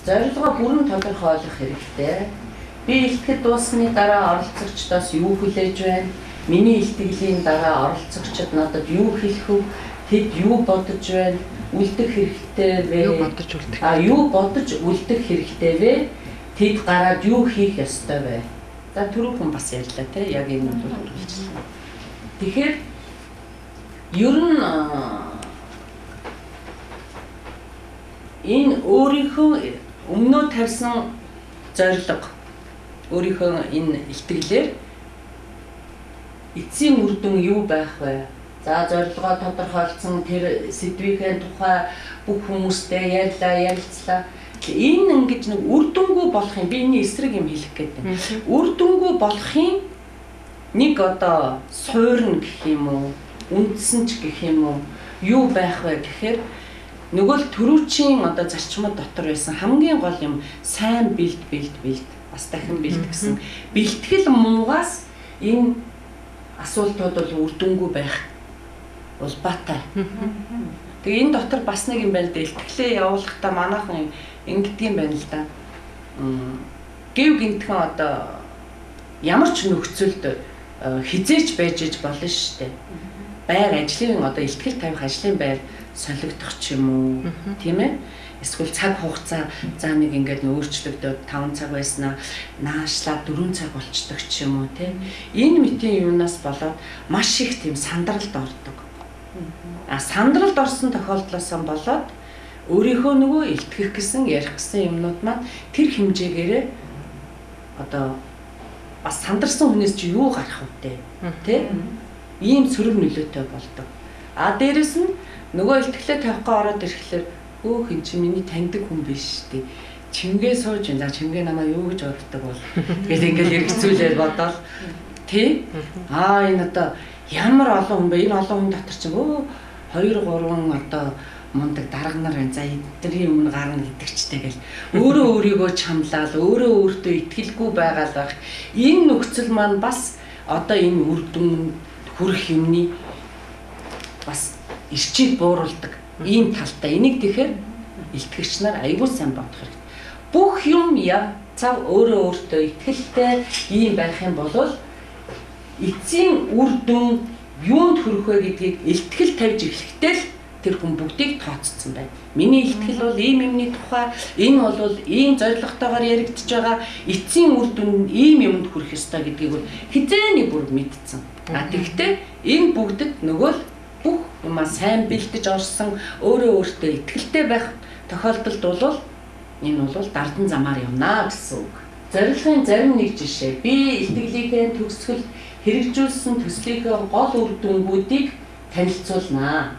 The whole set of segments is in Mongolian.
зорилгоо бүрэн тодорхойлох хэрэгтэй. Би илтгэл дуусны дараа оролцогчдоос юу хүлээж байна? Миний илтгэлийн дараа оролцогчид надад юу хэлэх вэ? Тэд юу бодож байна? Үлдэх хэрэгтэй вэ? Юу бодож үлдэх хэрэгтэй вэ? Тэд гараад юу хийх ёстой вэ? За түрүүхэн бас ярьлаа те яг энэ нь хэлчихлээ. Тэгэхээр ер нь энэ өөрийнхөө өмнөө тавьсан зорилго өөрийнхөө энэ илтгэлээр эцсийн үр дүн юу байх вэ? За зорилгоо тодорхойлсон тэр сэдвийн тухай бүх хүмүүстэй ярилцлаа. Энэ ингэж нэг үр дүнгүй болохын би энэ эсрэг юм хэлэх гэдэг. Үр дүнгүй болохын нэг одоо суурь гэх юм уу, үндсэн ч гэх юм уу, юу байх вэ гэхээр нөгөө л төрүүчийн одоо зарчмууд дотор байсан хамгийн гол юм сайн бэлд бас дахин бэлд гэсэн. Бэлтгэл муугаас энэ асуултууд бол үр дүнгүй байх улбаатай. Тэгээ энэ дотор бас нэг юм байна дээ. Илтгэлээ явуулахдаа манайхан ингэдэг юм байна л да. Гэв гинтхэн одоо ямар ч нөхцөлд хизээч байж иж болно шүү дээ. Байр ажлын одоо илтгэл тавих ажлын байр солигдох ч юм уу, тийм ээ? Эсвэл цаг хугацаа за нэг ингээд өөрчлөгдөд 5 цаг байснаа наашлаад 4 цаг болчдөг ч юм уу, тийм. Энэ мэтийн юунаас болоод маш их тийм сандралд ордог. Сандралд орсон тохиолдлоос болоод өөрийнхөө нөгөө илтгэх гэсэн ярих гэсэн юмнууд маань тэр хэмжээгээрээ одоо бас сандарсан хүнээс чи юу гарах вэ, тийм? Ийм сөрөг нөлөөтэй болдог. Дээрэс нь нөгөө илтгэлээ тавихгаа ороод ирэхлээр өөх эн чи миний таньдаг хүн биш шүү дээ. Чимгээ сууж байна. За чимгээ намайг юу гэж боддог бол. Тэгээд ингээл эргэцүүлээд бодоол тий. Энэ одоо ямар олон хүн бэ? Энэ олон хүн дотор чинь 2 3 одоо мундаг дарга нар байна. За эдний өмнө гарна гэдэгчтэй гэл өөрөө өөрийгөө чамлал, өөрөө өөртөө итгэлгүй байгаал байх. Энэ нөхцөл маань бас одоо энэ үр дүн хүрэх юмны бас ирчийг бууруулдаг ийм талтай. Энийг тэгэхээр илтгэгч нар аягүй сайн бодох хэрэгтэй. Бүх юм цав өөрөө өөртөө итгэлтэй ийм байх юм бол эцсийн үр дүн юунд хүрэх вэ гэдгийг илтгэл тавьж эхлэхдээ л тэр хүн бүгдийг тооцсон байна. Миний илтгэл бол ийм юмны тухай, энэ бол ийм зорилготойгоор яригдж байгаа, эцсийн үр дүн ийм юмд хүрэх ёстой гэдгийг бол хизээний бүр мэдсэн. Тэгэхдээ энэ бүгдэд нөгөө л бүх юмаа сайн бэлдэж орсон, өөрөө өөртөө итгэлтэй байх тохиолдолд бол энэ бол дардан замаар явна гэсэн үг. Зорилгын зарим нэг жишээ. Би илтгэлийнхээ төгсгөл хэрэгжүүлсэн төслийнхээ гол үр дүнгуудыг танилцуулнаа.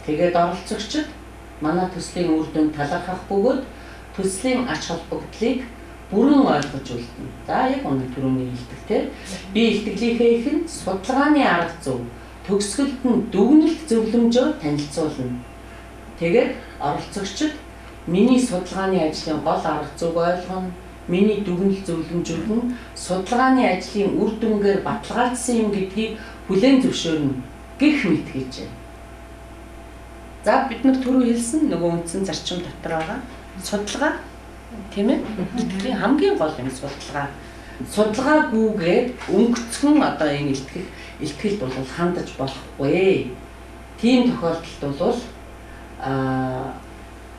Тэгээд оролцогчид манай төслийн үр дүнд талархах бөгөөд төслийн ач холбогдлыг бүрэн ойлгож үлдэнэ. За яг өнөө түрүүний хэлдэг би илтгэлийнхээ ихэнд судалгааны арга зүй, төгсгөлд нь дүгнэлт зөвлөмжөө танилцуулна. Тэгээд оролцогчид миний судалгааны ажлын гол арга зүйг ойлгоно. Миний дүгнэлт зөвлөмжүүд нь судалгааны ажлын үр дүнгээр баталгаажсан юм гэдгийг хүлээн зөвшөөрнө гэх мэт гэж байна. За бид нар түрүү хэлсэн нөгөө үндсэн зарчим дотор байгаа судалгаа, тийм ээ? Илтгэлийн хамгийн гол юм судалгаа. Судалгаагүйгээр өнгөцгөн одоо энэ илтгэлд бол хандаж болохгүй. Тийм тохиолдолд бол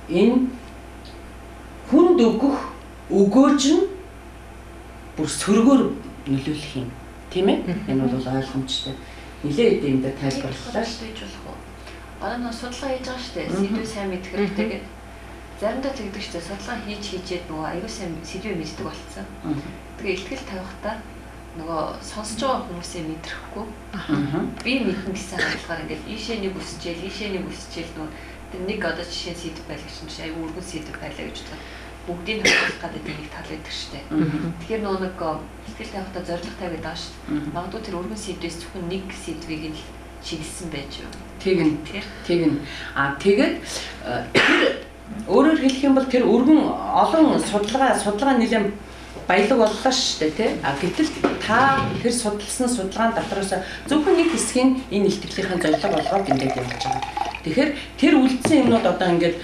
энэ хүнд өгөх өгөөж нь бүр сөргөөр нөлөөлөх юм, тийм ээ? Энэ бол ойлгомжтой. Нилээд энэ дээр тайлбарлалаа шүү дээ. Одоо нэг судалгаа хийж байгаа шүү дээ. Сэдвээ сайн мэдэх хэрэгтэй гэдэг. Заримдаа тэгдэг шүү дээ. Судалгаа хийчээд нөгөө аюул сайн сэдвээ мэддэг болцсон. Тэгээ илтгэл тавихтаа нөгөө сонсож байгаа хүмүүсээ мэдрэхгүй. Би мэднэ гэсэн хандлагаар ингээд ийшээ нэг үсчээл нөгөө тэр нэг одоо жишээ сэдв байлгч нь аюул өргөн сэдв байлаа гэж бодсон. Бүгдийг харуулах гэдэг нэг тал байдаг шүү дээ. Тэгэхээр нөгөө нэг илтгэл тавихтаа зорилго тавиад байгаа шүү дээ. Магадгүй тэр өргөн сэдвээс зөвхөн нэг сэдвийг л чиглэсэн байж юу. Тэгнь. Тэгээд өөрөөр хэлэх юм бол тэр өргөн олон судалгаа нэлээд баялаг боллоо шүү дээ, тий. Гэтэл та тэр судалсан судалгаан дотроос зөвхөн нэг хэсгийг энэ илтгэлийн зорилго болгоод ингээд явуулж байгаа. Тэгэхээр тэр үлдсэн юмнууд одоо ингээд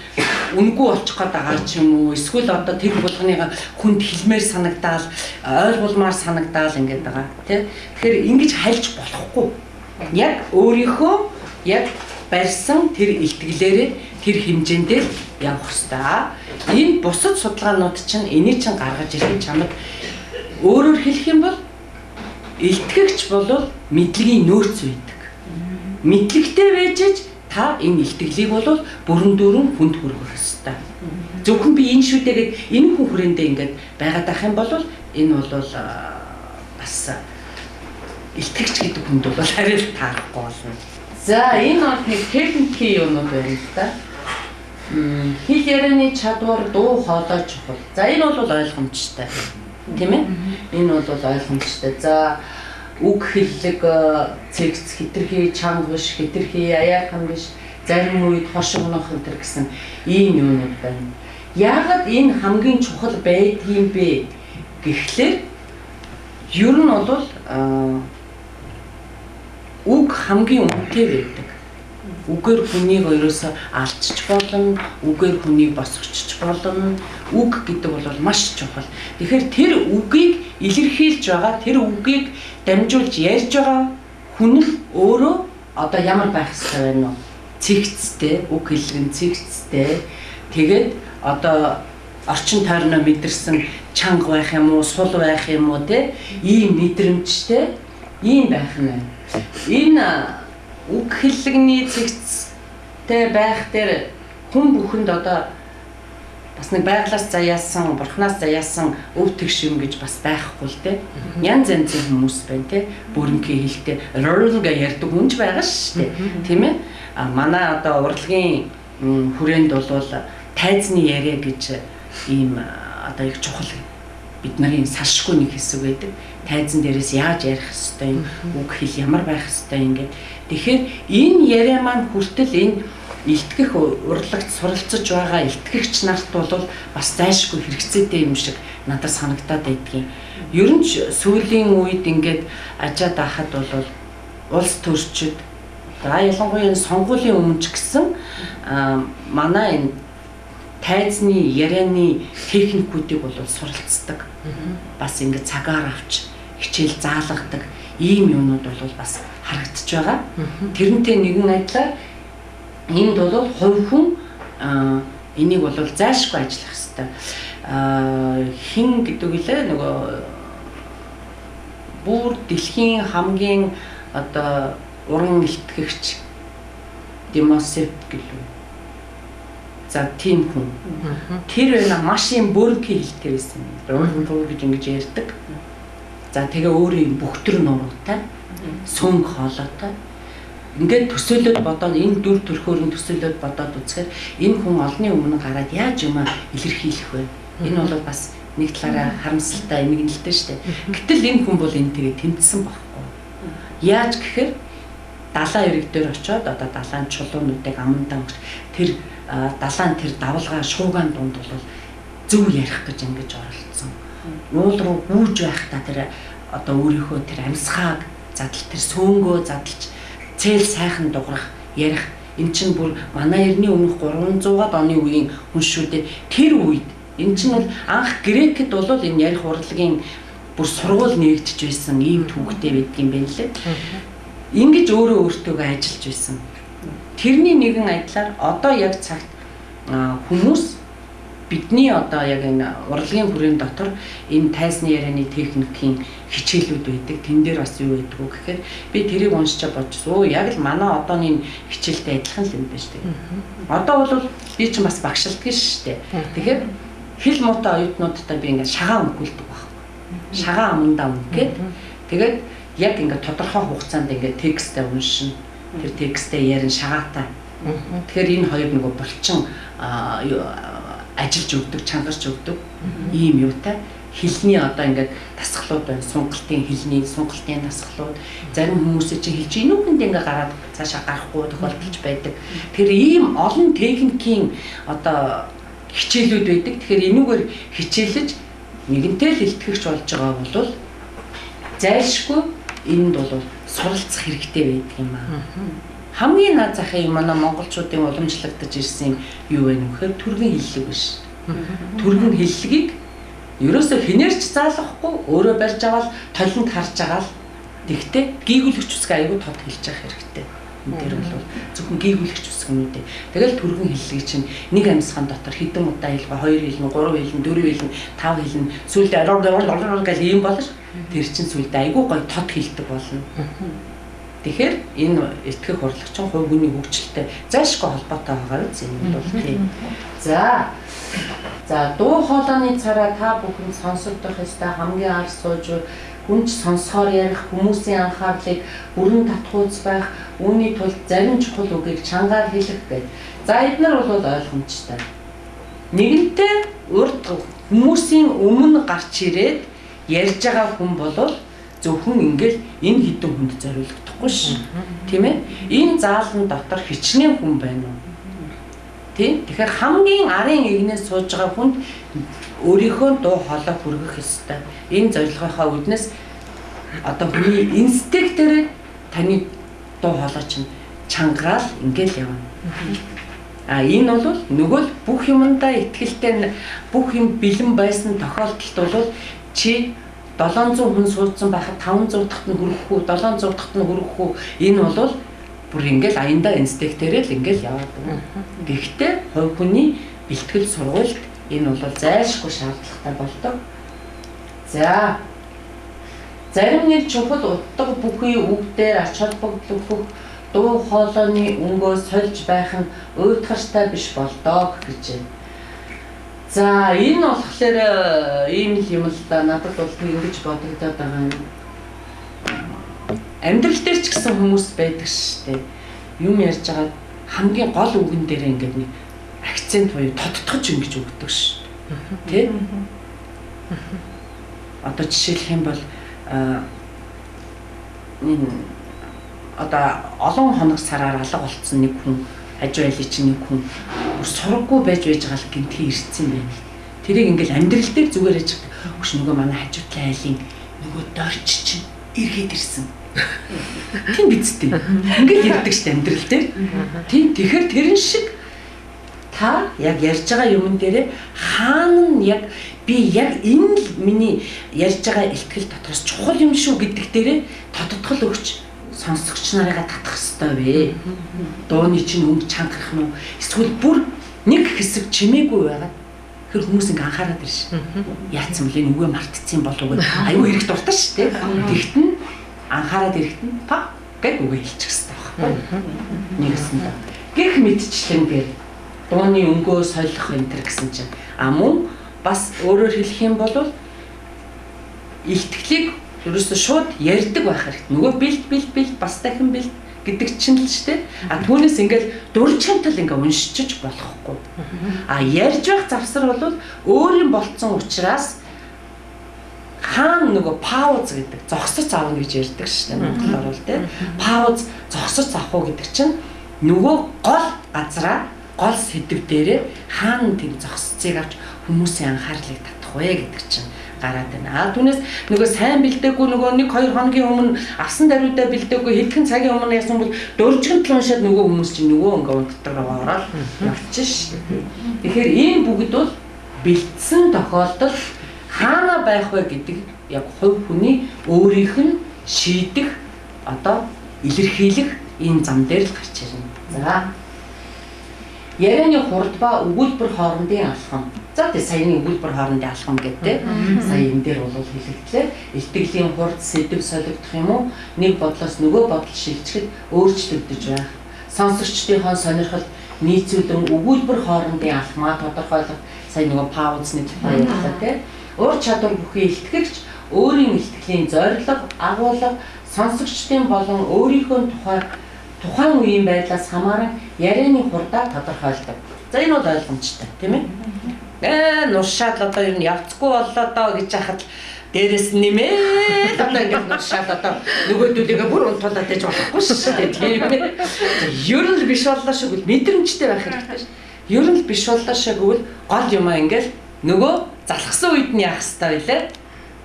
үнгүй болчих гээд байгаа ч юм уу эсвэл одоо тэр болгоныга хүнд хэлмээр санагдаал ойлгуулмаар санагдаал ингээд байгаа тий. Тэгэхээр ингэж хальж болохгүй. Яг өөрийнхөө яг барьсан тэр илтгэлээрээ тэр хэмжээндээ явах хэрэгтэй. Энэ бусад судалгаанууд чинь энийг чинь гаргаж ирэх чамд өөрөөр хэлэх юм бол илтгэгч бол мэдлэгийн нөөц байдаг. Мэдлэгтэй байж та энэ илтгэлийг бол бүрэн дүүрэн хүнд хүргэх ёстой. Зөвхөн би энэ шүү дээ гэд энэ хүн хүрээндээ ингээд байгаад ах юм бол энэ бол бас илтгэгч гэдэг хүнд бол арай л таарахгүй болно. За энэ бол нэг техникийн юмнууд байна л да. Хэл ярианы чадвар, дуу хоолой чухал. За энэ бол ойлгомжтой. Тийм ээ? Энэ бол ойлгомжтой. За үг хэллэг, цэгц, хитрхи, чанга биш, хитрхи, аяахан биш, зарим үед хошигнох энэ гэсэн ийм юмнууд байна. Яагаад энэ хамгийн чухал байдгийм бэ гэхлээр ер нь бол үг хамгийн үнэтэй байдаг. Үгээр хүнийг ерөөсөө алдчих болно, үгээр хүнийг босгочих болно. Үг гэдэг бол маш чухал. Тэгэхээр тэр үгийг илэрхийлж байгаа, тэр үгийг дамжуулж ярьж байгаа хүн л өөрөө одоо ямар байх ёстой вэ? Цэгцтэй, үг хэллэг нь цэгцтэй. Тэгээд одоо орчин тойрноо мэдэрсэн чанга байх юм уу, сул байх юм уу те? Ийм мэдрэмжтэй, ийм байх нь. Энэ үг хэллэгний цэгцтэй байх дээр хүн бүхэнд одоо бас нэг байглаас заяасан, бурхнаас заяасан өв тэгш юм гэж бас байхгүй л те. Янз янзын хүмүүс байна те. Бүрэнхий хэлтэй ролга ярьдаг хүнч байгаа шүү дээ. Тийм ээ? Манай одоо урлагийн хүрээнд бол тайзны яриа гэж ийм одоо их чухал бид нарын салшгүй нэг хэсэг байдаг. Тайзан дээрээс яаж ярих хэвтэй юм, үг хэл ямар байх хэвтэй ингээд. Тэгэхээр энэ яриа маань хүртэл энэ илтгэх урлагт суралцж байгаа илтгэгч нарт бол бас зайлшгүй хэрэгцээтэй юм шиг надад санагдаад байдгийн. Ер нь сүүлийн үед ингээд ажаад байхад бол улс төрчид ялангуяа сонгуулийн өмнө ч гэсэн манай энэ тайзны ярианы техникүүдийг бол суралцдаг. Бас ингээд цагаар авч хичээл заалгадаг ийм юмнууд бол бас харагдаж байгаа. Тэрнтэй нэгэн адилаар энд бол хувь хүн энийг бол зайлшгүй ажиллах хэрэгтэй. Хин гэдэг үлээ нөгөө бүр дэлхийн хамгийн одоо уран илтгэгч Демосев гэлээ. За тийм хүн. Тэр байна маш юм бүрэнхий хэлтэй байсан. Руу гэж ингэж ярьдаг. За тэгээ өөрийн бүх төр нуруутай, сүнг хоолойтой. Ингээд төсөөлөд бодоод энэ дүр төрхөөрийн төсөөлөд бодоод үзэхээр энэ хүн олонний өмнө гараад яаж юм илэрхийлэх вэ? Энэ бол бас нэг талаараа харамсалтай эмгэнэлтэй шүү дээ. Гэтэл энэ хүн бол энэ тэгээ тэмцсэн байхгүй. Яаж гэхээр далайн ирэг дээр очиод одоо далайн чулуунуудыг амандаа тэр далайн тэр давлгаа шуугаан дунд бол зөв ярих гэж ингэж оролцсон. Уул руу гүйж байхдаа тэр одоо өөрийнхөө тэр амьсгааг задал тэр сөөнгөө задалж цээл сайхан дуурах ярих эн чинь бүр манай эртний өмнөх 300-аад оны үеийн хүн шүү дээ. Тэр үед эн чинь бол анх грекэд бол энэ ярих урлагийн бүр сургууль нэгдэж байсан ийм түүхтэй байдгийн байна лээ. Ингэж өөрөө өөртөөгөө ажиллаж байсан. Тэрний нэгэн адилаар одоо яг цагт хүмүүс бидний одоо яг энэ урлагийн хүрээнд дотор энэ тайзны ярианы техникийн хичээлүүд байдаг. Тэн дээр бас юу байдаг вэ гэхээр би тэрийг уншиж бодчихсон. Оо яг л манай одооны хичээлтэй адилхан л юм байна шүү дээ. Одоо бол би ч бас багшилдаг шүү дээ. Тэгэхээр хэл муутай оюутнуудтай би ингээд шагаан өгүүлдэг байхгүй. Шагаан амандаа үнгээд тэгээд яг ингээд тодорхой хугацаанд ингээд текстээ уншина. Тэр текстээ ярин шагаатай. Тэгэхээр энэ хоёр нөгөө булчин ажиллаж өгдөг, чангарч өгдөг ийм юутай хэлний одоо ингээд дасгалууд байна. Сунгалтын хэлний, сунгалтын дасгалууд. Зарим хүмүүсээ чи хэлж инүүхэнд ингээд гараад цаашаа гарахгүй тохиолдолж байдаг. Тэгэхээр ийм олон техникийн одоо хичээлүүд байдаг. Тэгэхээр энүүгээр хичээлж нэгэнтэй л илтгэгч болж байгаа бол зайлшгүй энд бол суралцах хэрэгтэй байдаг юм аа. хамгийн наад захын юм манай монголчуудын уламжлагдаж ирсэн юу вэ нөхөр түргэн хиллэг биш. Түргэн хиллэгийг ерөөсөө хинээрч заалгахгүй өөрөө барьж аваад толинд харж байгаа л тэгтээ гийгүүлэгч үсэг аягүй тод хэлж явах хэрэгтэй. Энэ дээр бол зөвхөн гийгүүлэгч үсэг юм үү. Тэгэл түргэн хиллэг чинь нэг амьсган дотор хэдэн удаа хэлбэ 2 хэлнэ, 3 хэлнэ, 4 хэлнэ, 5 хэлнэ. Сүүлдээ гэл ийм болож тэр чинь сүүлдээ аягүй гоё тод хэлдэг болно. Тэгэхээр энэ этгэх хурлагчин хувь хүний хөгжилтэй зайлшгүй холбоотой байгаа үз энэ бол тийм. За дуу хоолойны цараа та бүхэн сонсогдох ёстой хамгийн анх сууж хүнч сонсохоор ярих хүмүүсийн анхаарлыг бүрэн татхууц байх үүний тулд зарим чухал үгийг чангаар хэлэх гээд. За эдгээр бол ойлгомжтой. Нэгэнтээ урд хүмүүсийн өмнө гарч ирээд ярьж байгаа хүн болол зөвхөн ингээл энэ хідэн хүнд зориулагдахгүй ш. Тийм ээ? Энэ заалан дотор хичнээн хүн байна уу? Тийм. Тэгэхээр хамгийн арын игнээс сууж байгаа хүнд өөрийнхөө дуу хоолой хүргэх ёстой. Энэ зорилгынхаа үднэс одоо хүний инстинктээр таны дуу хоолой чинь чангараал ингээл явна. Энэ бол нөгөө бүх юмдаа итгэлтэй бүх юм бэлэн байсан тохиолдолд бол чи 700 хүн суудсан байхад 500 дахьт нь хүрэх үү 700 дахьт нь хүрэх үү энэ бол бүр ингээл аяндаа инстинктээр л ингээл яваад байна. Гэхдээ хувь хүний бэлтгэл сургуульд энэ бол зайлшгүй шаардлагатай болдог. За зарим нэг чухал утга бүхий үгдээр ач холбогдол дуу хоолойны өнгөө сольж байх нь уйтгартай биш болдоо гэж. За энэ болохоор ийм юм л да надад бол ингэж бодогдоод байгаа юм. Амьдрал дээр ч гэсэн хүмүүс байдаг шүү дээ. Юм ярьж байгаа хамгийн гол үгэн дээр ингээд нэг акцент буюу тодтогч ингэж өгдөг шүү дээ. Тэ? Одоо жишээлх юм бол энэ одоо олон хоног сараар алга болцсон нэг хүн хажуу айлын чинь нэг хүн сургаггүй байж байгаа л гинтгий ирсэн байна. Тэрийг ингээл амьдрал дээр зүгээр яж хөш нөгөө манай хажуутлын айлын нөгөө дорч чинь эргээд ирсэн. Тийм биз дээ. Ингээл ярьдаг шүү дээ амьдрал дээр. Тийм тэгэхээр тэрэн шиг та яг ярьж байгаа юмн дээрээ хаана нь яг би яг энэ л миний ярьж байгаа ихтгэл дотроос чухал юм шүү гэдэг дээрээ тодтгол өгч сонсогч нарыгаа татах хэрэгтэй вэ? Дууны чинь өнгө чангарах нь эсвэл бүр нэг хэсэг чимээгүй байгаа. Тэр хүмүүс ингээ анхаарал ирж. Яатсан мөлий нүгэ мартцсан болов уу? Аюу хэрэг дуртай шүү дээ. Тэгтэн анхаарал ирэхтэн па гэж үгээ хэлчих хэрэгтэй байхгүй. Нэгсэн. Гэх мэдчлэнгээр дууны өнгөө солих энэ төр гэсэн чинь мөн бас өөрөөр хэлэх юм бол ихтгэлийг ерөөсө шууд ярьдаг байх хэрэгтэй. Нөгөө бэлт бас дахин бэлт гэдэг чинь л шүү дээ. Түүнээс ингээл дурчимтал ингээ уншиж болохгүй. Ярьж байх завсар бол өөрийн болцсон учраас хаана нөгөө пауз гэдэг зогсоц аавна гэж ярьдаг шүү дээ. Монголоор бол тийм пауз зогсоц авах уу гэдэг чинь нөгөө гол газраа гол сэдв дээрээ хаана тийм зогсцыг авч хүмүүсийн анхаарлыг татах вэ гэдэг чинь гараад байна. Түүнээс нөгөө сайн бэлдээгүй нөгөө 1-2 хоногийн өмнө авсан даруйдаа бэлдээгүй хэдхэн цагийн өмнө яасан бол дөржингт уншаад нөгөө хүмүүс чинь нөгөө ингээ унтдаг ороод явчих ш. Тэгэхээр ийм бүгд бол бэлдсэн тохиолдол хаана байх вэ гэдэг яг хувь хүний өөрийнх нь шийдэх одоо илэрхийлэх энэ зам дээр л гарч ирнэ. За ярианы хурд ба өгүүлбэр хоорондын алхам. За тий саяны өгүүлбэр хоорондын алхам гэдэг сая энэ дээр бол хэлэгдлээ. Илтгэлийн хурд сэдв солигдох юм уу? Нэг бодлоос нөгөө бодол шилжихэд өөрчлөгдөж байх. Сонсогчдынхоо сонирхол нийцүүлэн өгүүлбэр хоорондын алхмаа тодорхойлох. Сая нөгөө паузны тухай ярьлаа тий. Ур чадвар бүхий илтгэгч өөрийн илтгэлийн зорилго, агуулга, сонсогчдын болон өөрийнхөө тухайн үеийн байдлаас хамааран ярианы хурдаа тодорхойлдог. За энэ бол ойлгомжтой, тийм ээ? Нуршаад одоо ер нь явцгүй боллоо доо гэж хахад дээрээс нэмээ одоо ингээд нуршаад одоо нөгөөдөлийгээ бүр унтуулаад байж болохгүй шүү дээ, тийм ээ? Ер нь биш боллоо шиг үл мэдрэмжтэй байх хэрэгтэй шүү. Ер нь биш боллоо шиг үл гол юмаа ингээд нөгөө залхсан үед нь яах хэрэгтэй байлаа.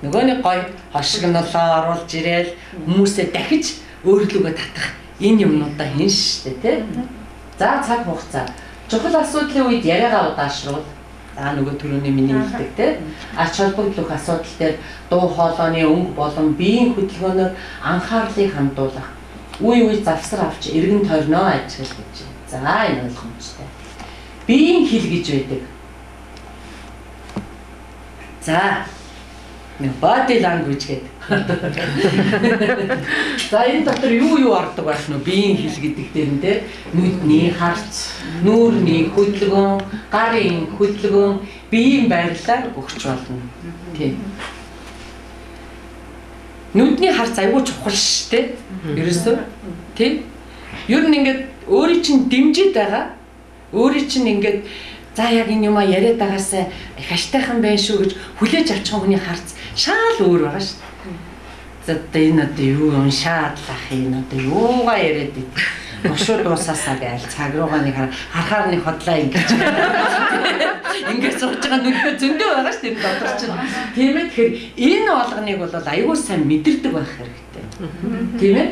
Нөгөөний гой хошигнолоо оруулж ирээл хүмүүсээ дахиж өөрлөгөө татах Энэ юмнуудаа хийн штэ тий. За цаг хугацаа. Чухал асуудлын үед яриагаа удаашруул. Нөгөө түрүүний миний хэлдэг тий. Ач холбогдол асуудал дээр дуу хоолойны өнгө болон биеийн хөдөлгөөнөөр анхаарлыг хандуулах. Үе завсар авч эргэн тойрноо ажиглах гэж. За энэ ойлгомжтой. Биеийн хэл гэж байдаг. За body language гэдэг. За энэ дотор юу ордог байх нь биеийн хэл гэдэг дээр нь те нүдний харц, нүүрний хөдөлгөөн, гарын хөдөлгөөн, биеийн байрлалаар өгч болно. Тийм. Нүдний харц аягүй чухал шүү дээ. Ерөөсөө тийм. Ер нь ингээд өөрийн чинь дэмжиж байгаа. Өөрийн чинь ингээд за яг энэ юм яриад байгаасаа их аштайхан байх шүү гэж хүлээж авч байгаа хүний харц шал өөр байгаа шүү. За энэ одоо юу юм шаадлах энэ одоо юугаа яриад байд. Гошуу дуусаасаа гээл цаг руугаа нэг харахаар нэг хотлаа ингэж. Ингээд сууж байгаа нүдээ зөндөө байгаа шүү дээ дотор чинь. Тийм ээ тэгэхээр энэ болгоныг бол аягүй сайн мэдэрдэг байх хэрэгтэй. Тийм ээ?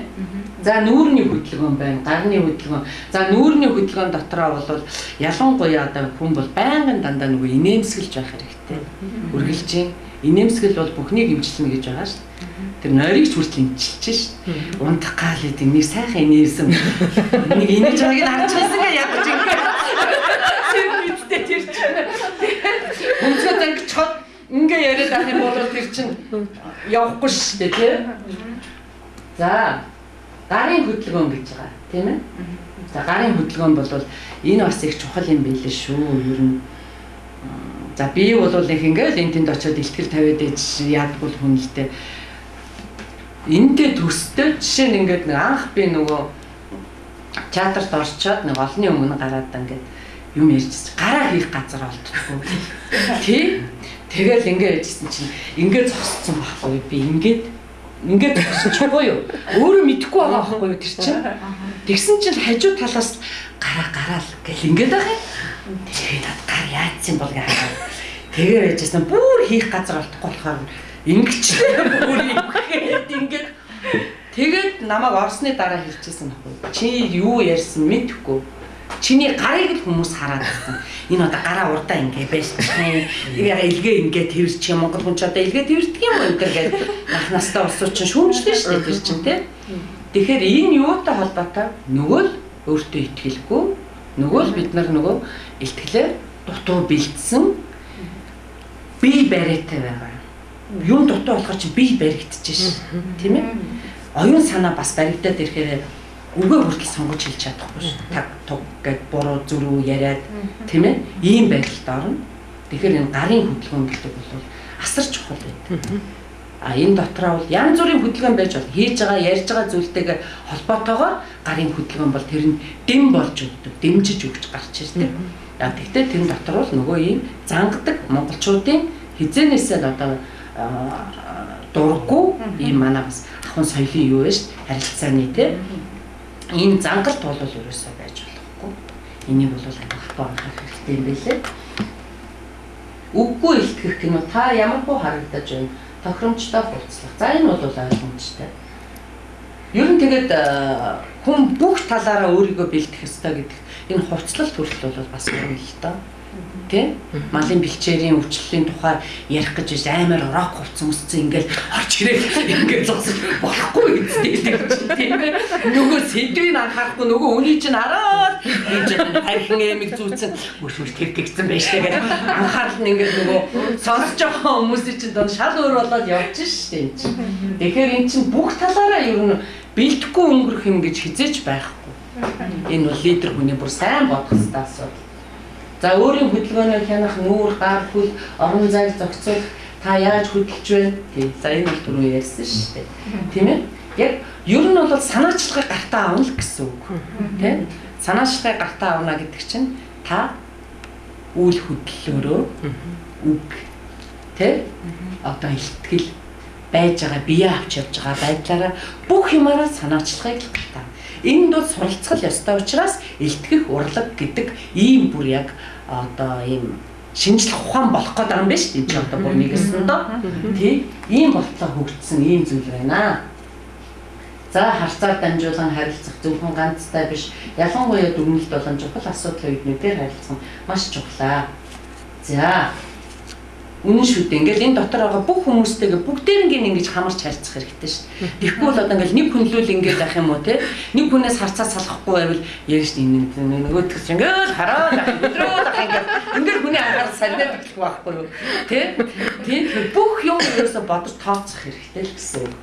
За нүүрний хөдөлгөөн байна, гарны хөдөлгөөн. За нүүрний хөдөлгөөн дотроо бол ялангуяа одоо хүн бол байнгын дандаа нөгөө инээмсэглэж байх хэрэгтэй. Үргэлж инээмсгэл бол бүхнийг имчилнэ гэж байгаа шүү. Тэр нойрыг ч хүртэл имчилж шүү. Унтах гал гэдэг нэг сайхан инээсэн. Нэг инээж байгааг нь харж байсан ядаж ингэ. Тэр мэдтэй тэр чинь. Өнцгөө зангич хот ингээ яриад ах юм бол тэр чинь явахгүй шүү дээ тий. За гарын хөдөлгөөн гэж байгаа тийм ээ. За гарын хөдөлгөөн бол энэ бас их чухал юм билээ шүү. Ер нь за би бол их ингээл энэ тэнд очиод ихтгэл тавиад ээж яадгүй хүн л дээ. Энтэй төстэй жишээ нь ингээд нэг анх би нөгөө театрт орчоод нэг олонний өмнө гараад ингээд юм ярьжсэн. Гараа хийх газар олддоггүй. Тий? Тэгэл ингээд яжсэн чинь ингээд зогссон байхгүй би ингээд зогсчихгүй юу? Өөрөө мэдэхгүй байгаа байхгүй юу тэр чинь. Тэгсэн чинь хажуу талаас гараа гэл ингээд байгаа. Тэгээд гар яатсан бол гэж хараад. Тэгээ яжсэн бүр хийх газар олдохгүй болохоор ингэчлээ бүр ингээд тэгээд намайг орсны дараа хэлчихсэн байхгүй. Чи юу ярьсан мэдэхгүй. Чиний гарыг л хүмүүс хараад байсан. Энэ одоо гараа урдаа ингээ байж тань. Яг илгээ ингээ тэрч юм Монгол хүн ч одоо илгээ тэрдэг юм уу энэ гэж нах настаа усуу чинь шүүмжлээ шүү дээ тэр чинь тий. Тэгэхээр энэ юутай холбоотой? Нөгөө л өөртөө итгэлгүй, нөгөө л бид нар нөгөө илтгэлээр дутуу бэлдсэн бие бариатай байгаа. Юм дутуу болохоор чи бие баригдчихэж шүү. Тийм ээ? Оюун санаа бас баригдаад ирэхээр үгээ хүртэл сонгож хэлж чадахгүй шүү. Таг туг гэд буруу зүрүү яриад тийм ээ? Ийм байдалд орно. Тэгэхээр энэ гарын хөдөлгөөн гэдэг бол асар чухал байдаг. А энэ дотроо бол янз бүрийн хөдөлгөөн байж бол хийж байгаа, ярьж байгаа зүйлтэйгээ холбоотойгоор гарын хөдөлгөөн бол тэр нь дэм болж өгдөг, дэмжиж өгч гарч ирдэг. Гэхдээ тэр дотор бол нөгөө ийм зангадаг монголчуудын хизээнээсээ одоо дурггүй ийм манай бас ахын соёлын юу вэ ш харилцааны тий энэ зангалт бол ерөөсөө байж болохгүй. Энийг бол ахпаа анхаарах хэрэгтэй юм билээ. Үггүй илтгэх гэнэ та ямархуу харагдаж байна. Тохиромжтой хурцлах. За энэ бол ойлгомжтой. Ер нь тэгээд хүн бүх талаараа өөрийгөө бэлдэх ёстой гэдэг энэ хувцлалт хүртэл бол бас юм л доо. Тэ? Малын бэлчээрийн өвчлөлийн тухай ярих гэж амар рок хувцсан үсцэн ингээл орч ирээ ингээл зогсож болохгүй гэдэг тийм ээ. Нөгөө сэдвийг анхаарахгүй нөгөө үний чинь хараад энэ тархин эмиг зүүцэн өшөж тэгтгсэн байж тэгээд анхаарал нь ингээд нөгөө сонсож байгаа хүмүүсийн чинь дон шал өөр болоод явж штэ энэ чинь. Тэгэхээр эн чинь бүх талаараа ер нь бэлдэхгүй өнгөрөх юм гэж хизээж байхгүй. Энэ бол лидер хүний бүр сайн бодох хэрэгтэй асуудал. За өөрийн хөдөлгөөнөө хянах, нүүр, гар, хөл, орон зайг зохицуулах та яаж хөдөлж байна? За энэ бол түрүү ярьсан шүү дээ. Тийм ээ? Яг ер нь бол санаачлагыг гартаа авна л гэсэн үг. Тийм? Санаачлагыг гартаа авна гэдэг чинь та үйл хөдлөлөөрөө үг тийм? Одоо илтгэл байж байгаа, бие авч явж байгаа байдлаараа бүх юмараа санаачлагыг гартаа. Энд бол суралцгал ёстой учраас илтгэх урлаг гэдэг ийм бүр яг одоо ийм шинжлэх ухаан болох гэдэг юм байна шүү дээ. Энд чинь одоо бүр нэгсэн доо. Тий? Ийм болтлоо хөгжсөн ийм зүйл байна. За харьцаар дамжуулан харилцах зөвхөн ганцтай биш. Ялангуяа дүгнэлт болон чухал асуудлын үед нүдээр харилцах маш чухлаа. За үнэн шүү дээ. Ингээл энэ дотор байгаа бүх хүмүүстэйгээ бүгдээрнгийн ингэж хамарч харьцах хэрэгтэй шүү дээ. Тэгэхгүй бол одоо ингээл нэг хүнлүүл ингээд ах юм уу те. Нэг хүнээс харцаа салахгүй байвал яг шүү дээ. Нөгөөдгч ингээл хараад ингээл хүний анхаарал сарнаад эхлэх байхгүй юу. Тийм бүх юм ерөөсө бодож тооцох хэрэгтэй л гэсэн үг.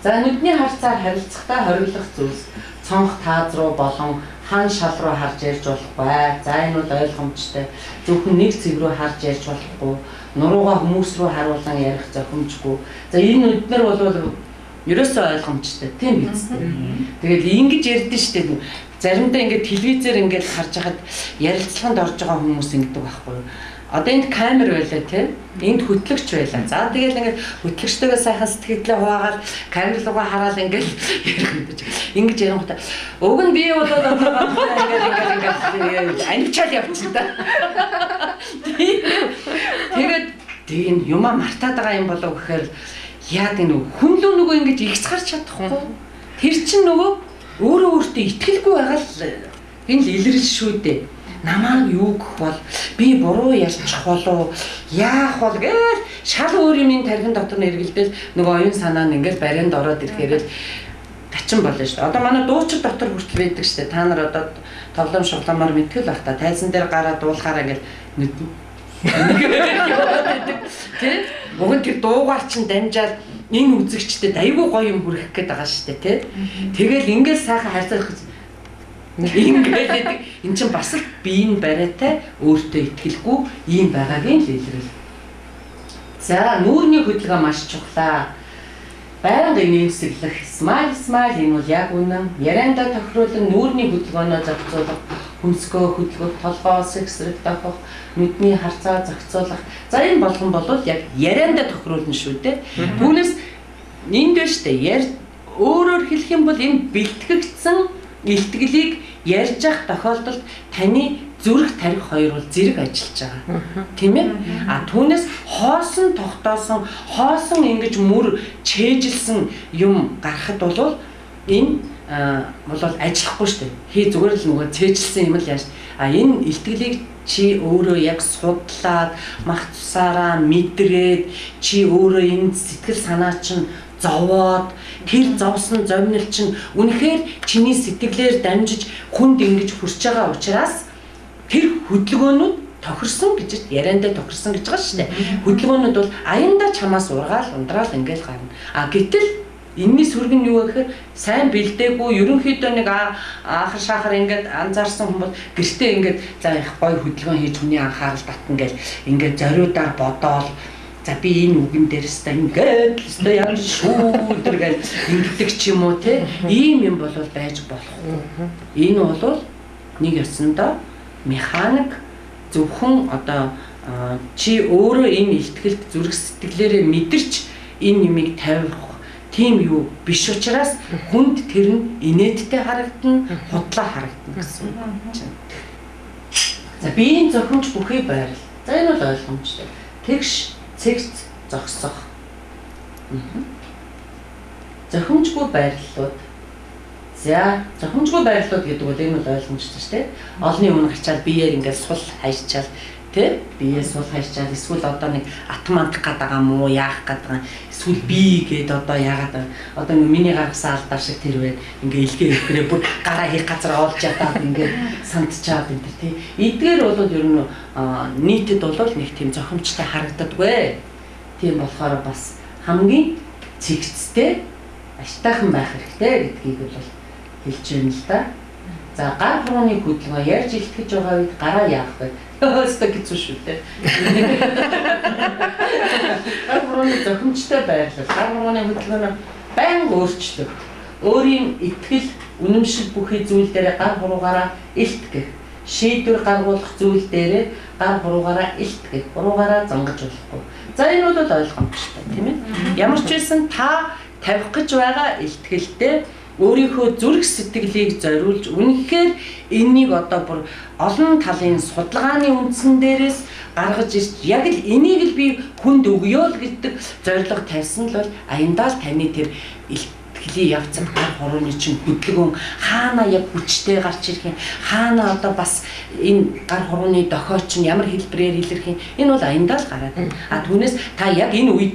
За нүдний харцаар харилцахдаа хориглох зүйлс цонх тааз руу болон хан шал руу харж ярьж болохгүй. За энэ бол ойлгомжтой. Зөвхөн нэг цэг рүү харж ярьж болохгүй. Нуруугаа хүмүүс рүү харуулan ярих зохимжгүй. За энэ нүднэр бол ерөөсөө ойлгомжтой. Тийм биз дээ. Тэгээд ингэж ярьдэн штэ. Заримдаа ингээд телевизээр ингээд харж хахад ярилцлаганд орж байгаа хүмүүс ингэдэг байхгүй юу? Одоо энд камер байлаа тийм. Энд хөтлөгч байлаа. За тэгэл ингээд хөтлөгчтэйгээ сайхан сэтгэлдээ хуваагаад камер руугаа хараад ингээд ярих юм дэж. Ингэж ярингуудаа уг нь би бол одоо ингээд аничаал явчихсан да. Тэгээд тийм юмаа мартаад байгаа юм болов гэхээр яа гэнэ хүнлүү нөгөө ингэж ихс гарч чадахгүй. Тэр чинь нөгөө өөрөө өөртөө итгэлгүй байгаа л энэ л илэрч шүү дээ. Намаа юу гэх бол би буруу ярьчих болов яах бол гээл шал өөр юм тархин дотор нь эргэлдэл нөгөө оюун санаа нь ингээл баринд ороод ирэхээр л тачин болно шүү дээ. Одоо манай дуучид дотор хүртэл байдаг шүү дээ. Та нар одоо тоглоом шугламаар мэдтгэл бах та тайзан дээр гараад дуулахаараа ингээл тийм уг нь тэр дуугаар чинь дамжаад энэ үзэгчдэд айгүй гоё юм хүргэх гээд байгаа шүү дээ тийм. Тэгэл ингээл сайхан харьцах ингээд эн чинь бас л биеийн бариатай өөртөө итгэлгүй ийм байгаагийн л илэрэл. За нүүрний хөдөлгөөн маш чухлаа. Байнга инээмсэглэх смайл энэ бол яг үнэн. Яриандаа тохируулан нүүрний хөдөлгөөнөө зохицуулах, хүнсгөө хөдөлгөх, толгоо сэгсрэг давхах, нүдний харцаа зохицуулах. За энэ болгон бол яг яриандаа тохируулна шүү дээ. Түүнээс энд байна шүү дээ. Өөрөөр хэлэх юм бол энэ бэлтгэгдсэн илтгэлийг ярьж явах тохиолдолд таны зүрх тарих хоёр бол зэрэг ажиллаж байгаа. Тийм ээ? А түүнээс хоосон тогтоосон, хоосон ингэж мөр чэйжилсэн юм гарахад бол энэ бол ажиллахгүй шүү дээ. Хий зүгээр л нөгөө цээжилсэн юм л яаж. А энэ илтгэлийг чи өөрөө яг судлаад, мах цусаараа мэдрээд чи өөрөө энэ сэтгэл санаа чинь зовоод тэр зовсон зовнил чинь үнэхээр чиний сэтгэлээр дамжиж хүнд ингэж хүрч байгаа учраас тэр хөдөлгөөнүүд тохирсон гэж яриандаа тохирсон гэж байгаа шүү дээ. Хөдөлгөөнүүд бол аяндаа чамаас ургаал ундраал ингээл гарна. А гэтэл энэний сүрэг нь юу гэхээр сайн бэлдээгүй ерөнхийдөө нэг аахар шахар ингээд анзаарсан хүмүүс гэртээ ингээд за их гоё хөдөлгөөн хийж хүний анхаарал татна гэл ингээд зориудаар бодоол за би энэ үгэн дээрээс та ингээд өстө ямар шүү тэргээл ингэдэг ч юм уу те ийм юм бол байж болохгүй. Энэ бол нэг ёсондоо механик зөвхөн одоо чи өөрөө энэ ихтгэлт зүрх сэтгэлээрээ мэдэрч энэ юмыг тавих тийм юу биш учраас хүнд тэр нь инээдтэй харагдана, худлаа харагдана гэсэн үг чинь. За биеийн зохимж бүхий байрал. За энэ бол ойлгомжтой. Тэгш цэгц зогсох. Зохимжгүй байрлалууд. За зохимжгүй байрлалууд гэдэг бол энэ бол ойлгомжтой шүү дээ. Олны өмнө гарчаад биеэр ингээд сул хайчаал тий биеэ сул хайчаал эсвэл одоо нэг атмандах гэдэг юм уу яах гэдэг юм эсвэл би гэдэг одоо яагаад одоо миний гаргасан алдаа шиг тэр вэ ингээд илгээ өгөхрээ бүр гараа хийх газар олж ядаад ингээд сандчаад энэ тий эдгээр бол ер нь нийтэд бол нэг тийм зохимжтой харагддаггүй. Тийм болохоор бас хамгийн цэгцтэй аштайхан байх хэрэгтэй гэдгийг бол хэлж байна л да. За гар хурууны хөдөлгөөн ярьж илтгэж байгаа үед гараа яах вэ? Өстө хэцүү шүү дээ. Гар хурууны зохимжтой байрлал, гар хурууны хөдөлгөөн байнга өөрчлөлт. Өөрийн итгэл, үнэмшил бүхий зүйл дээр гар хуруугаараа илтгэх. Шийдвэр гаргуулах зүйл дээр гар хуруугаараа илтгэх. Хуруугаараа зангаж болохгүй. За энэ бол ойлгомжтой тийм ээ. Ямар ч байсан та тавих гэж байгаа илтгэлтэй өөрийнхөө зүрх сэтгэлийг зориулж үнэхээр энийг одоо бүр олон талын судалгааны үндсэн дээрээс гаргаж ирж яг л энийг л би хүнд өгөө л гэдэг зорилго тавьсан л бол аяндаа л таны тэр ихтгэлийн явцад гар хорооны чинь хөдөлгөөн хаана яг хүчтэй гарч ирэх юм, хаана одоо бас энэ гар хорооны дохио чинь ямар хэлбэрээр илэрх юм, энэ бол аяндаа л гараад. Түүнээс та яг энэ үе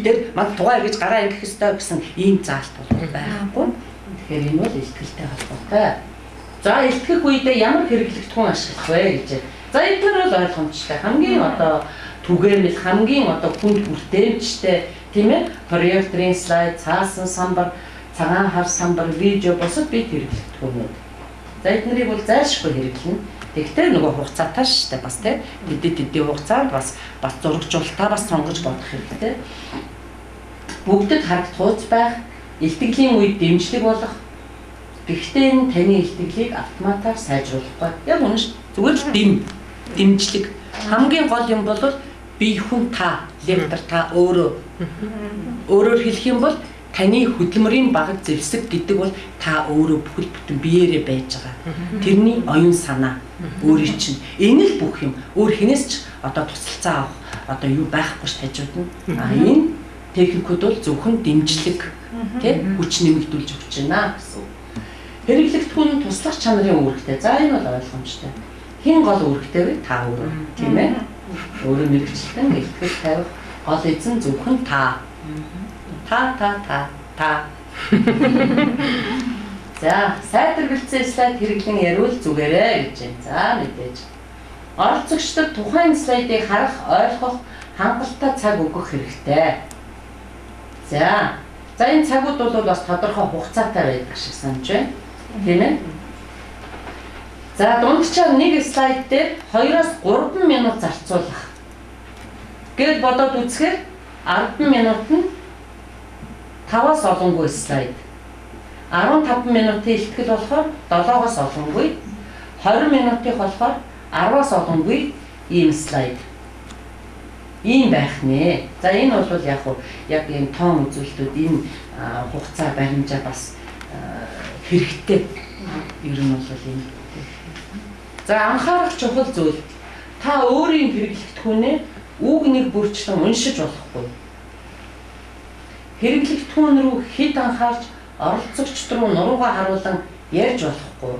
дээр мад тугаа гэж гараа ингэх ёстой гэсэн ийм заалт бол байхгүй. Тэгэхээр энэ бол ихтгэлтэй холбоотой. За ихтгэх үедээ ямар хэрэглэгдэхүүн ашиглах вэ гэж. За эдгээр бол ойлгомжтой. Хамгийн одоо түгээмэл, хамгийн одоо хүнд хүртээмжтэй тийм ээ, проекторын слайд, цаасан самбар, цагаан хар самбар, видео босод бит хэрэглэгдэхүүнүүд. За эднэрийг бол зайлшгүй хэрэглэнэ. Тэгтээ нөгөө хугацаатай шүү дээ бас тийм хэдий хугацаанд бас зурагжуулалтаа бас сонгож бодох хэрэгтэй. Бүгдэд харагдахуйц байх, илтгэлийн үед дэмжлэг болох. Гэхдээ энэ таны илтгэлийг автоматар сайжруулахгүй. Яг үнэн шүү. Зүгээр л дэмжлэг. Хамгийн гол юм бол бие хүн та, лектор та өөрөөр хэлэх юм бол таны хөдөлмөрийн багц зэвсэг гэдэг бол та өөрөө бүхэл бүтэн биеэрээ байж байгаа. Тэрний оюун санаа өөрийн чинь энэ л бүх юм. Өөр хинээс ч одоо тусалцаа авах одоо юу байхгүй ш хажууд нь. Энэ техникүүд бол зөвхөн дэмжлэг тийм хүч нэмэгдүүлж өгч байна гэсэн. Хэрэглэгдэхүүн туслах чанарын үүрэгтэй. За энэ бол ойлгомжтой. Хин гол үүрэгтэй вэ? Та өөрөө тийм ээ. Өөрөө мэрэгчлэн ихтгэл тавих гол эзэн зөвхөн та. Та. За, сайдар бэлдсэн слайд хэрэглэн яриул зүгээрээ гэж байна. За, мэдээж. Оролцогчдод тухайн слайдыг харах, ойлгох, хангалттай цаг өгөх хэрэгтэй. За, энэ цагууд бол бас тодорхой хугацаатай байдаг шиг санаж байна. Тийм ээ? За, дундчаар нэг слайд дээр 2-оос 3 минут зарцуулах. Гээд бодоод үзэхээр 10 минут нь 5-аас олонгүй слайд. 15 минутын илтгэл болохоор 7-оос олонгүй. 20 минутын болохоор 10-аас олонгүй ийм слайд. Ийм байх нэ. За энэ бол яг ийм тоон үзүүлэлтүүд энэ хугацаа баримжаа бас хэрэгтэй. Ер нь бол ийм. За анхаарах чухал зүйл. Та өөрийн хэрэглэгдэхүүнээ үг нэг бүрчлэн уншиж болохгүй. Хэрэглэгдэхүүн рүү хэд анхаарч оролцогчд руу нуруугаа харуулan ярьж болохгүй.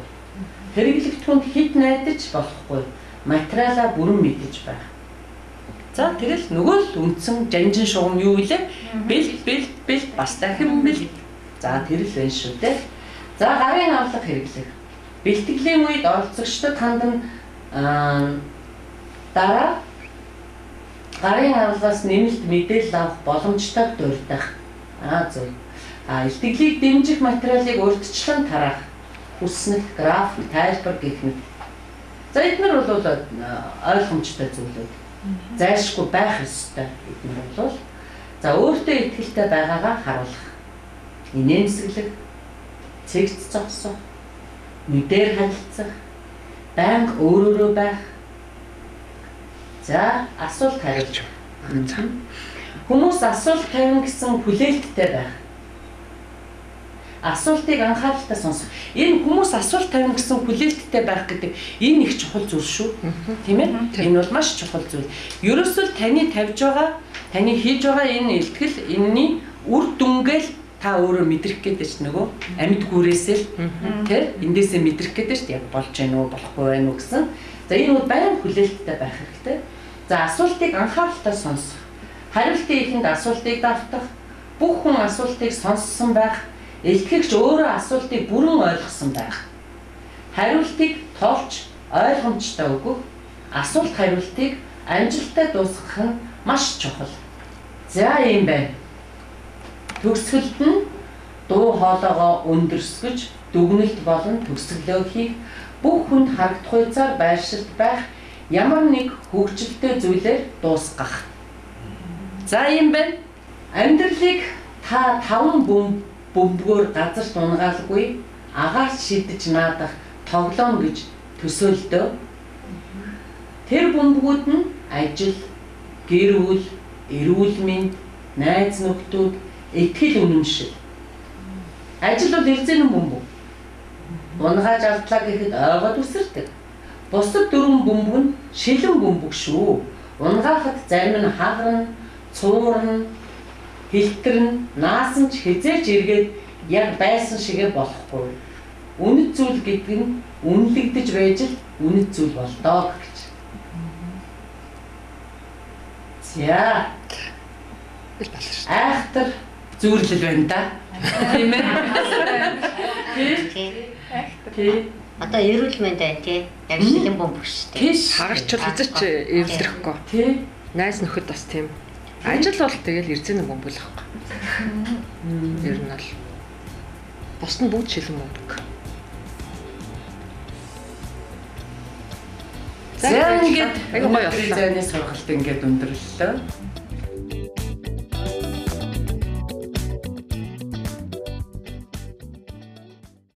Хэрэглэгдэхүүнд хэд найдаж болохгүй. Материалаа бүрэн мэдэж байх. За тэгэл нөгөө л үндсэн жанжин шугам юу вэ? Бэлт бас дахин бэлт. За тэр л байна шүү дээ. За гарын авлага хэрэглэх. Бэлтгэлийн үед оролцогчдод хандан дараа гарын авлагаас нэмэлт мэдээлэл авах боломжтой дурдах. Зөв. Илтгэлийг дэмжих материалыг урьдчилан тараах, хүснэх, график, тайлбар гэх мэт. За эдгээр бол ойлгомжтой зүйлүүд. Зайлшгүй байх ёстой эдгээр бол. За өөртөө итгэлтэй байгаагаа харуулах. Инээмсэглэх, цэгц зогсох, нүдээр харилцах, байнга өөрөөрөө байх. За асуулт хариулж. Хүмүүс асуулт тавина гэсэн хүлээлттэй байх. Асуултыг анхааралтай сонсох. Энэ хүмүүс асуулт тавина гэсэн хүлээлттэй байх гэдэг энэ их чухал зүйл шүү. Тийм ээ? Энэ бол маш чухал зүйл. Ерөөсөө таны тавьж байгаа, таны хийж байгаа энэ илтгэл, энэний үр дүнгээл та өөрөө мэдрэх гэдэг чинь нөгөө амьд гүрээсээ л тийм эндээсээ мэдрэх гэдэг чинь яг болж гэнэ үү, болохгүй байх уу гэсэн. За энэ бол байнга хүлээлттэй байх хэрэгтэй. За асуултыг анхааралтай сонсох. Хариултын ихэнд асуултыг давтах, бүх хүн асуултыг сонссон байх, илтгэгч өөрөө асуултыг бүрэн ойлгосон байх. Хариултыг тоолж ойлгомжтой өгөх, асуулт хариултыг амжилттай дуусгах нь маш чухал. За ийм байна. Төгсгөлд нь дуу хоолойгоо өндөрсгөж, дүгнэлт болон төгсгөлөө хийх, бүх хүнд харагдахуйцаар байршилт байх, ямар нэг хөгжилтэй зүйлээр дуусгах. За ийм байна. Амьдралыг та 5 бөмбөгөөр газарт унгаалгүй агаарч шидэж наадах тоглоом гэж төсөөлдөө. Тэр бөмбөгүүд нь ажил, гэр бүл, эрүүл мэнд, найз нөхдөд, итгэл үнэмшил. Ажил бол эрзэнэ бөмбөг. Унгааж автлаа гэхэд ойгоод үсэрдэг. Бусад 4 бөмбөг нь шилэн бөмбөг шүү. Унгаахад зарим нь хагарна, цуурна, Хэлтэрнэ, наасан ч хизээч эргээд яг байсан шигэ болохгүй. Үнэт зүйл гэдэг нь үнэлэгдэж байж л үнэт зүйл болдоо гэж. За. Ил болно шүү. Айхтар зүйрлэл байна да. Тийм ээ. Тийм. Одоо эрүүл мэнд бай тий. Яг шилэн бомб шүү дээ. Тийш. Хагарчвал хязгаарч эвлэрэхгүй. Тий. Найз нөхөд бас тийм. Ажил бол тэгэл эрзэн нэг бомбуулахгүй. Ер нь бол бус нь бүгд шилэн бомбог. За ингээд айгуу гоё боллоо. зайны сургалт ингээд өндөрлөлөө.